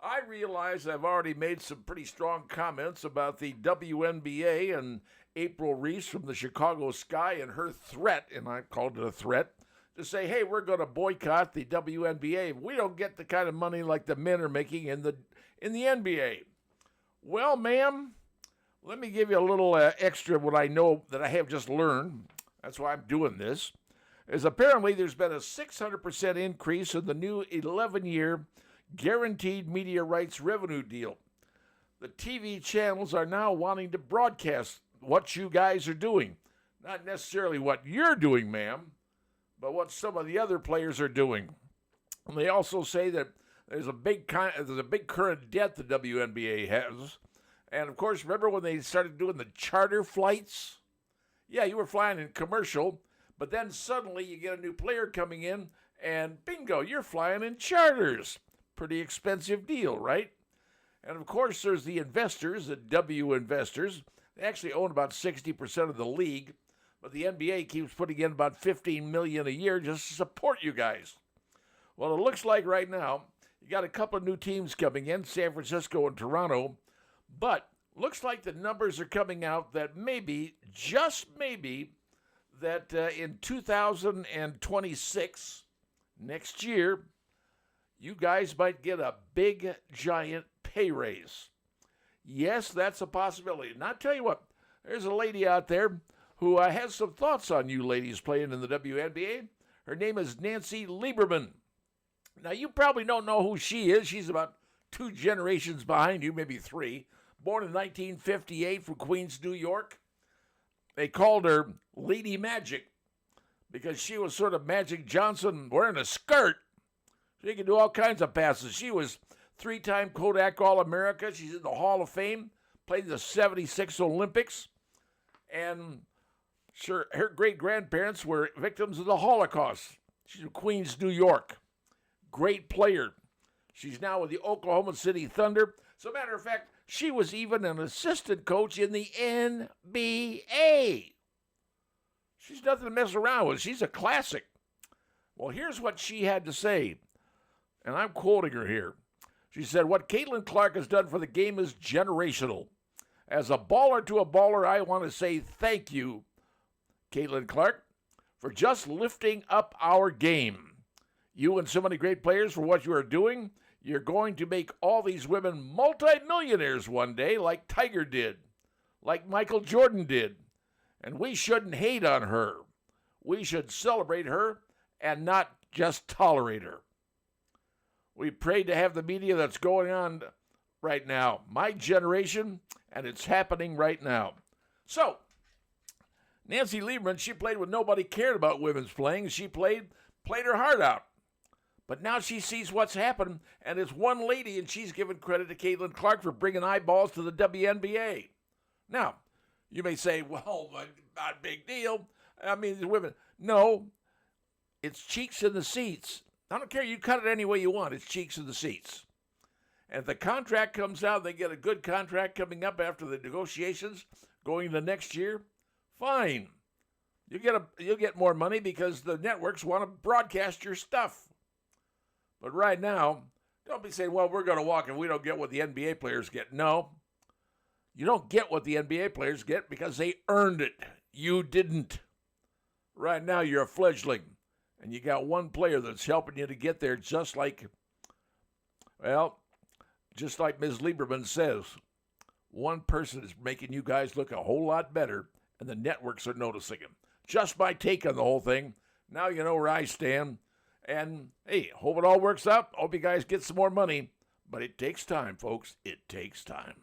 I realize I've already made some pretty strong comments about the WNBA and April Reese from the Chicago Sky and her threat, and I called it a threat, to say, hey, we're going to boycott the WNBA. We don't get the kind of money like the men are making in the NBA. Well, ma'am, let me give you a little extra what I know that I have just learned. That's why I'm doing this. Is apparently there's been a 600% increase in the new 11-year guaranteed media rights revenue deal. The TV channels are now wanting to broadcast what you guys are doing. Not necessarily what you're doing, ma'am, but what some of the other players are doing. And they also say that there's a big current debt the WNBA has. And, of course, remember when they started doing the charter flights? Yeah, you were flying in commercial, but then suddenly you get a new player coming in, and bingo, you're flying in charters. Pretty expensive deal, right? And, of course, there's the investors, the W investors. They actually own about 60% of the league, but the NBA keeps putting in about $15 million a year just to support you guys. Well, it looks like right now you got a couple of new teams coming in, San Francisco and Toronto, but looks like the numbers are coming out that maybe, just maybe, that in 2026, next year, you guys might get a big, giant pay raise. Yes, that's a possibility. And I'll tell you what, there's a lady out there who has some thoughts on you ladies playing in the WNBA. Her name is Nancy Liebermann. Now, you probably don't know who she is. She's about 2 generations behind you, maybe 3. Born in 1958 from Queens, New York. They called her Lady Magic because she was sort of Magic Johnson wearing a skirt. She could do all kinds of passes. She was 3-time Kodak All-America. She's in the Hall of Fame, played in the 76 Olympics. And sure, her great-grandparents were victims of the Holocaust. She's from Queens, New York. Great player. She's now with the Oklahoma City Thunder. As a matter of fact, she was even an assistant coach in the NBA. She's nothing to mess around with. She's a classic. Well, here's what she had to say, and I'm quoting her here. She said, what Caitlin Clark has done for the game is generational. As a baller to a baller, I want to say thank you, Caitlin Clark, for just lifting up our game. You and so many great players for what you are doing. You're going to make all these women multimillionaires one day like Tiger did, like Michael Jordan did. And we shouldn't hate on her. We should celebrate her and not just tolerate her. We prayed to have the media that's going on right now. My generation, and it's happening right now. So, Nancy Liebermann, she played when nobody cared about women's playing. She played her heart out. But now she sees what's happened, and it's one lady, and she's giving credit to Caitlin Clark for bringing eyeballs to the WNBA. Now, you may say, well, not a big deal. I mean, the women. No, it's cheeks in the seats. I don't care. You cut it any way you want. It's cheeks in the seats. And if the contract comes out, they get a good contract coming up after the negotiations going into next year, fine. You'll get more money because the networks want to broadcast your stuff. But right now, don't be saying, well, we're going to walk and we don't get what the NBA players get. No, you don't get what the NBA players get because they earned it. You didn't. Right now, you're a fledgling, and you got one player that's helping you to get there just like Ms. Liebermann says. One person is making you guys look a whole lot better, and the networks are noticing him. Just by taking the whole thing, now you know where I stand. And, hey, hope it all works out. Hope you guys get some more money. But it takes time, folks. It takes time.